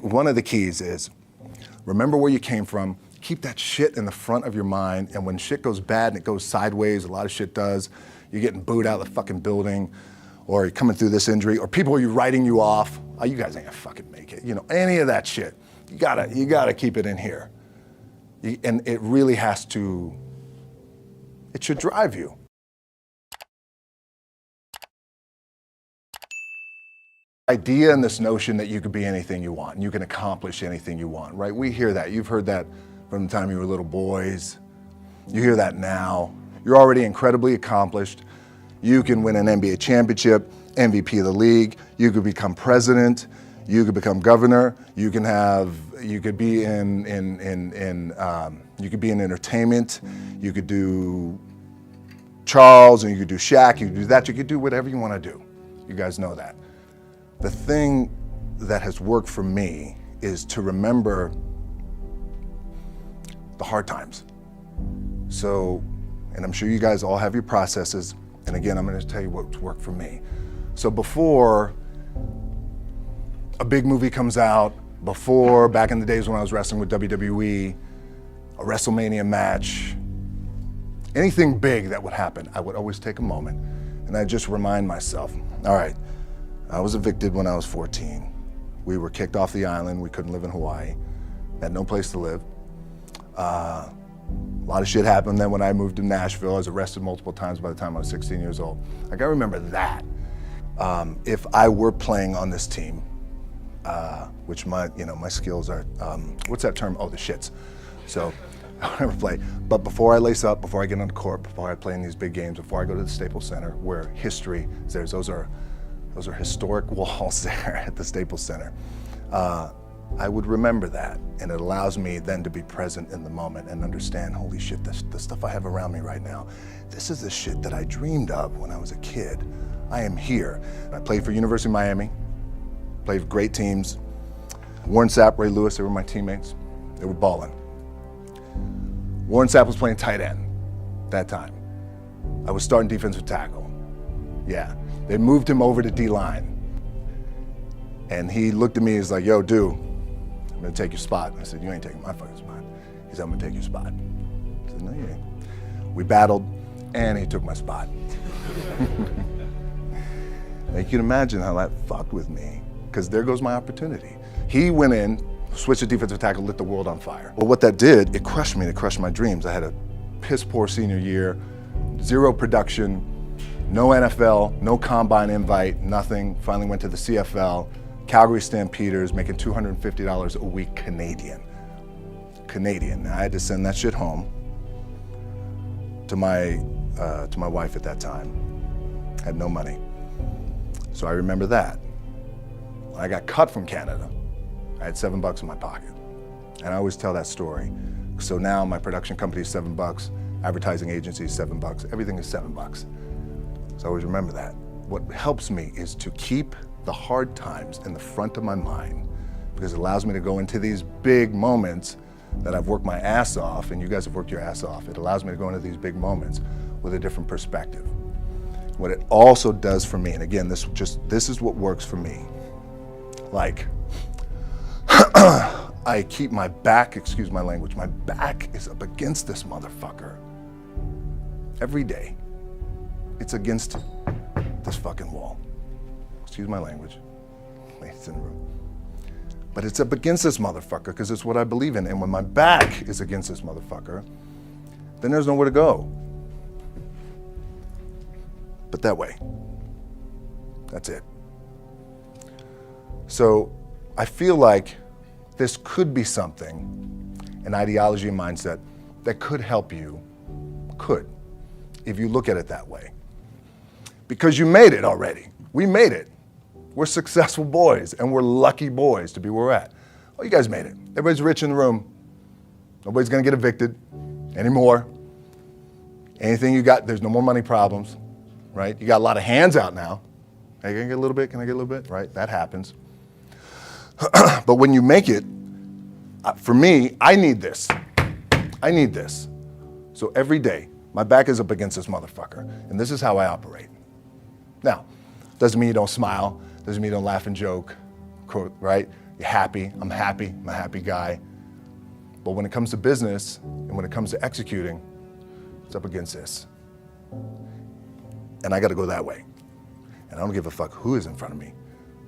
One of the keys is remember where you came from, keep that shit in the front of your mind, and when shit goes bad and it goes sideways, a lot of shit does, you're getting booed out of the fucking building, or you're coming through this injury, or people are writing you off, oh, you guys ain't gonna fucking make it, any of that shit. You gotta keep it in here. And it really has to, it should drive you. Idea and this notion that you could be anything you want and you can accomplish anything you want, right? We hear that. You've heard that from the time you were little boys. You hear that now. You're already incredibly accomplished. You can win an NBA championship, MVP of the league. You could become president. You could become governor. You could be in entertainment. You could do Charles, and you could do Shaq. You could do that. You could do whatever you want to do. You guys know that. The thing that has worked for me is to remember the hard times. So, and I'm sure you guys all have your processes, and again, I'm going to tell you what's worked for me. So before a big movie comes out, before, back in the days when I was wrestling with WWE, a WrestleMania match, anything big that would happen, I would always take a moment and I'd just remind myself, all right, I was evicted when I was 14. We were kicked off the island. We couldn't live in Hawaii. Had no place to live. A lot of shit happened then when I moved to Nashville. I was arrested multiple times by the time I was 16 years old. I gotta remember that. If I were playing on this team, which my skills are, what's that term? Oh, the shits. So I never play. But before I lace up, before I get on the court, before I play in these big games, before I go to the Staples Center, where history is there, those are historic walls there at the Staples Center. I would remember that, and it allows me then to be present in the moment and understand, holy shit, the stuff I have around me right now, this is the shit that I dreamed of when I was a kid. I am here. I played for University of Miami, played for great teams. Warren Sapp, Ray Lewis, they were my teammates. They were balling. Warren Sapp was playing tight end that time. I was starting defensive tackle. Yeah. They moved him over to D-line. And he looked at me, he's like, yo, dude, I'm gonna take your spot. I said, you ain't taking my fucking spot. He said, I'm gonna take your spot. I said, no, you ain't. We battled, and he took my spot. Now, you can imagine how that fucked with me, because there goes my opportunity. He went in, switched to defensive tackle, lit the world on fire. Well, what that did, it crushed me, it crushed my dreams. I had a piss poor senior year, zero production, no NFL, no combine invite, nothing. Finally went to the CFL, Calgary Stampeders, making $250 a week Canadian. Now I had to send that shit home to my wife at that time. Had no money. So I remember that. When I got cut from Canada, I had $7 in my pocket. And I always tell that story. So now my production company is $7, advertising agency is $7, everything is $7. So I always remember that. What helps me is to keep the hard times in the front of my mind, because it allows me to go into these big moments that I've worked my ass off, and you guys have worked your ass off. It allows me to go into these big moments with a different perspective. What it also does for me, and again, this is what works for me. Like, I keep my back, excuse my language, my back is up against this motherfucker every day. It's against this fucking wall. Excuse my language, ladies in the room. But it's up against this motherfucker because it's what I believe in. And when my back is against this motherfucker, then there's nowhere to go. But that way, that's it. So I feel like this could be something, an ideology and mindset that could help you, if you look at it that way. Because you made it already. We made it. We're successful boys, and we're lucky boys to be where we're at. Oh, you guys made it. Everybody's rich in the room. Nobody's gonna get evicted anymore. Anything you got, there's no more money problems, right? You got a lot of hands out now. Hey, can I get a little bit? Can I get a little bit? Right, that happens. But when you make it, for me, I need this. I need this. So every day, my back is up against this motherfucker, and this is how I operate. Now, doesn't mean you don't smile, doesn't mean you don't laugh and joke, right? You're happy, I'm a happy guy. But when it comes to business and when it comes to executing, it's up against this. And I gotta go that way. And I don't give a fuck who is in front of me.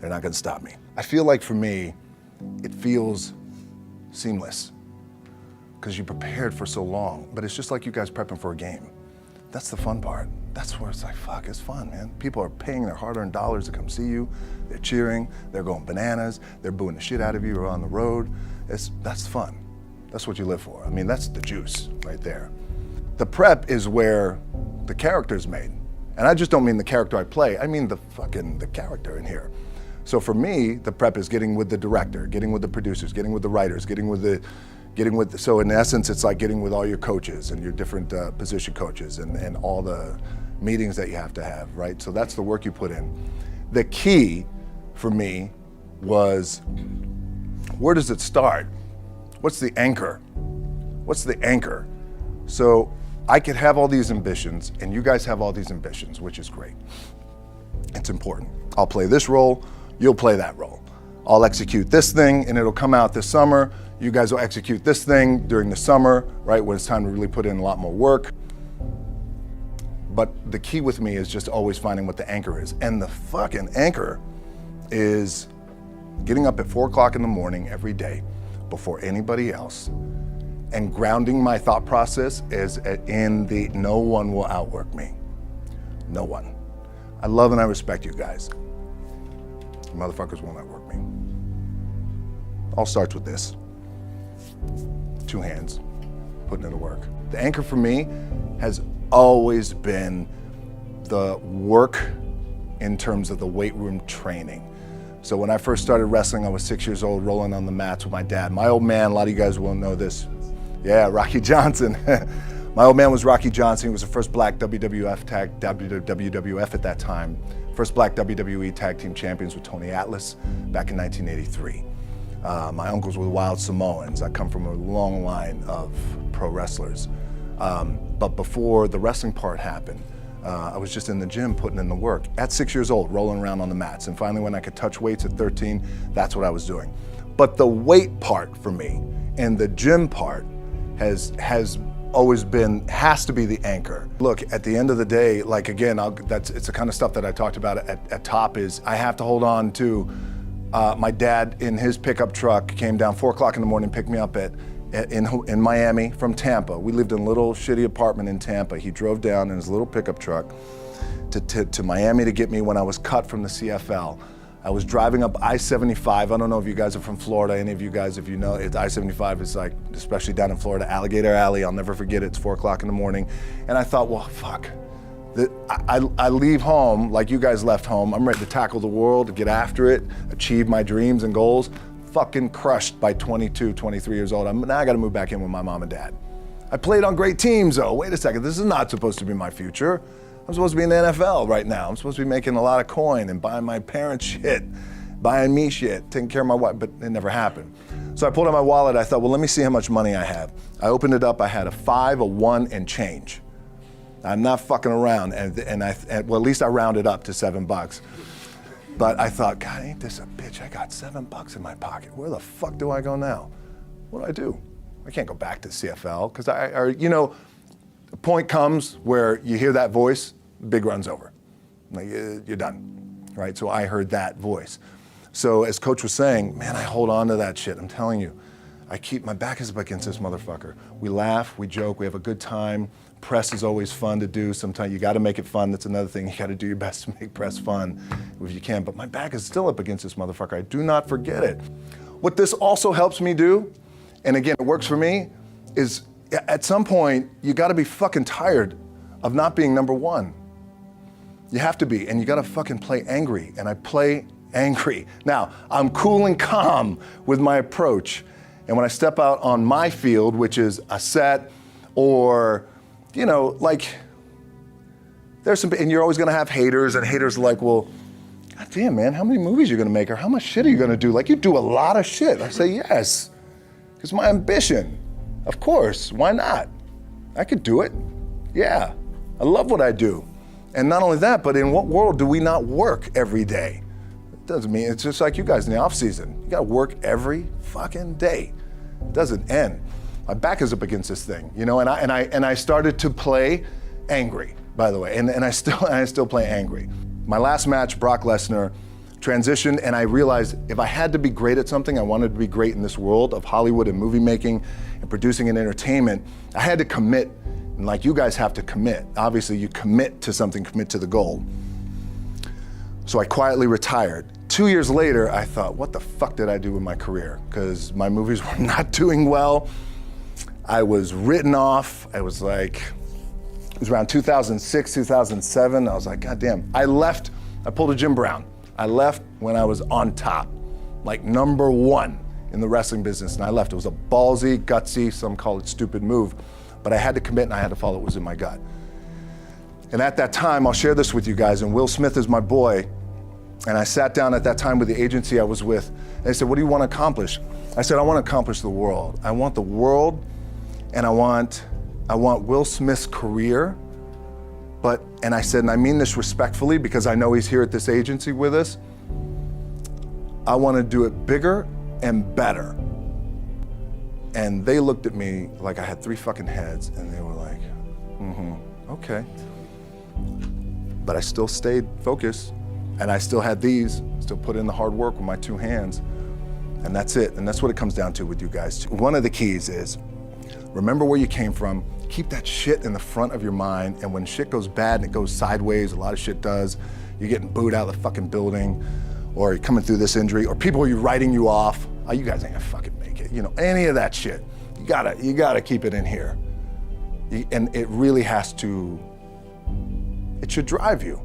They're not gonna stop me. I feel like for me, it feels seamless because you prepared for so long, but it's just like you guys prepping for a game. That's the fun part. That's where it's like, fuck, it's fun, man. People are paying their hard-earned dollars to come see you. They're cheering, they're going bananas, they're booing the shit out of you or on the road. That's fun. That's what you live for. I mean, that's the juice right there. The prep is where the character's made. And I just don't mean the character I play, I mean the character in here. So for me, the prep is getting with the director, getting with the producers, getting with the writers, so in essence, it's like getting with all your coaches and your different position coaches and all the meetings that you have to have, right? So that's the work you put in. The key for me was, where does it start? What's the anchor? What's the anchor? So I could have all these ambitions and you guys have all these ambitions, which is great. It's important. I'll play this role, you'll play that role. I'll execute this thing and it'll come out this summer. You guys will execute this thing during the summer, right, when it's time to really put in a lot more work. But the key with me is just always finding what the anchor is. And the fucking anchor is getting up at 4 o'clock in the morning every day before anybody else and grounding my thought process is in the no one will outwork me. No one. I love and I respect you guys. You motherfuckers won't outwork me. All starts with this. 2 hands, putting in the work. The anchor for me has always been the work in terms of the weight room training. So when I first started wrestling, I was 6 years old, rolling on the mats with my dad. My old man, a lot of you guys will know this. Yeah, Rocky Johnson. My old man was Rocky Johnson. He was the first black WWF at that time. First black WWE tag team champions with Tony Atlas back in 1983. My uncles were Wild Samoans. I come from a long line of pro wrestlers. But before the wrestling part happened, I was just in the gym putting in the work. At 6 years old, rolling around on the mats. And finally when I could touch weights at 13, that's what I was doing. But the weight part for me and the gym part has always been, has to be the anchor. Look, at the end of the day, like again, it's the kind of stuff that I talked about at top is I have to hold on to my dad in his pickup truck came down 4 o'clock in the morning, picked me up in Miami from Tampa. We lived in a little shitty apartment in Tampa. He drove down in his little pickup truck to Miami to get me when I was cut from the CFL. I was driving up I-75. I don't know if you guys are from Florida, any of you guys, if you know, I-75 is like, especially down in Florida, Alligator Alley. I'll never forget it. It's 4 o'clock in the morning. And I thought, well, fuck. I leave home like you guys left home. I'm ready to tackle the world, to get after it, achieve my dreams and goals. Fucking crushed by 22, 23 years old. Now I gotta move back in with my mom and dad. I played on great teams though. Wait a second, this is not supposed to be my future. I'm supposed to be in the NFL right now. I'm supposed to be making a lot of coin and buying my parents shit, buying me shit, taking care of my wife, but it never happened. So I pulled out my wallet, I thought, well, let me see how much money I have. I opened it up, I had a 5, a 1, and change. I'm not fucking around, and well, at least I rounded up to $7. But I thought, God, ain't this a bitch? I got $7 in my pocket. Where the fuck do I go now? What do I do? I can't go back to CFL, because the point comes where you hear that voice, the big run's over. Like, you're done, right? So I heard that voice. So as Coach was saying, man, I hold on to that shit. I'm telling you, my back is up against this motherfucker. We laugh, we joke, we have a good time. Press is always fun to do. Sometimes you gotta make it fun. That's another thing. You gotta do your best to make press fun if you can. But my back is still up against this motherfucker. I do not forget it. What this also helps me do, and again, it works for me, is at some point, you gotta be fucking tired of not being number one. You have to be, and you gotta fucking play angry, and I play angry. Now, I'm cool and calm with my approach, and when I step out on my field, which is a set, or, like, there's some, and you're always gonna have haters, and haters are like, well, God damn, man, how many movies are you gonna make, or how much shit are you gonna do? Like, you do a lot of shit. I say, yes, it's my ambition. Of course, why not? I could do it. Yeah, I love what I do. And not only that, but in what world do we not work every day? Doesn't mean, it's just like you guys in the off season. You gotta work every fucking day. It doesn't end. My back is up against this thing, you know, and I started to play angry, by the way, and I still play angry. My last match, Brock Lesnar, transitioned, and I realized if I had to be great at something, I wanted to be great in this world of Hollywood and movie making and producing and entertainment, I had to commit, and like you guys have to commit. Obviously, you commit to something, commit to the goal. So I quietly retired. 2 years later, I thought, what the fuck did I do with my career? Because my movies were not doing well. I was written off. I was like, it was around 2006, 2007. I was like, God damn. I left, I pulled a Jim Brown. I left when I was on top, like #1 in the wrestling business, and I left. It was a ballsy, gutsy, some call it stupid move, but I had to commit and I had to follow what was in my gut. And at that time, I'll share this with you guys, and Will Smith is my boy, and I sat down at that time with the agency I was with, and they said, what do you want to accomplish? I said, I want to accomplish the world. I want the world, and I want Will Smith's career, and I said, and I mean this respectfully because I know he's here at this agency with us, I want to do it bigger and better. And they looked at me like I had 3 fucking heads, and they were like, okay. But I still stayed focused, and I still had still put in the hard work with my 2 hands, and that's it. And that's what it comes down to with you guys. One of the keys is, remember where you came from, keep that shit in the front of your mind, and when shit goes bad and it goes sideways, a lot of shit does, you're getting booed out of the fucking building, or you're coming through this injury, or people are writing you off, oh, you guys ain't gonna fucking make it, you know, any of that shit. You gotta keep it in here. And it really has to, it should drive you.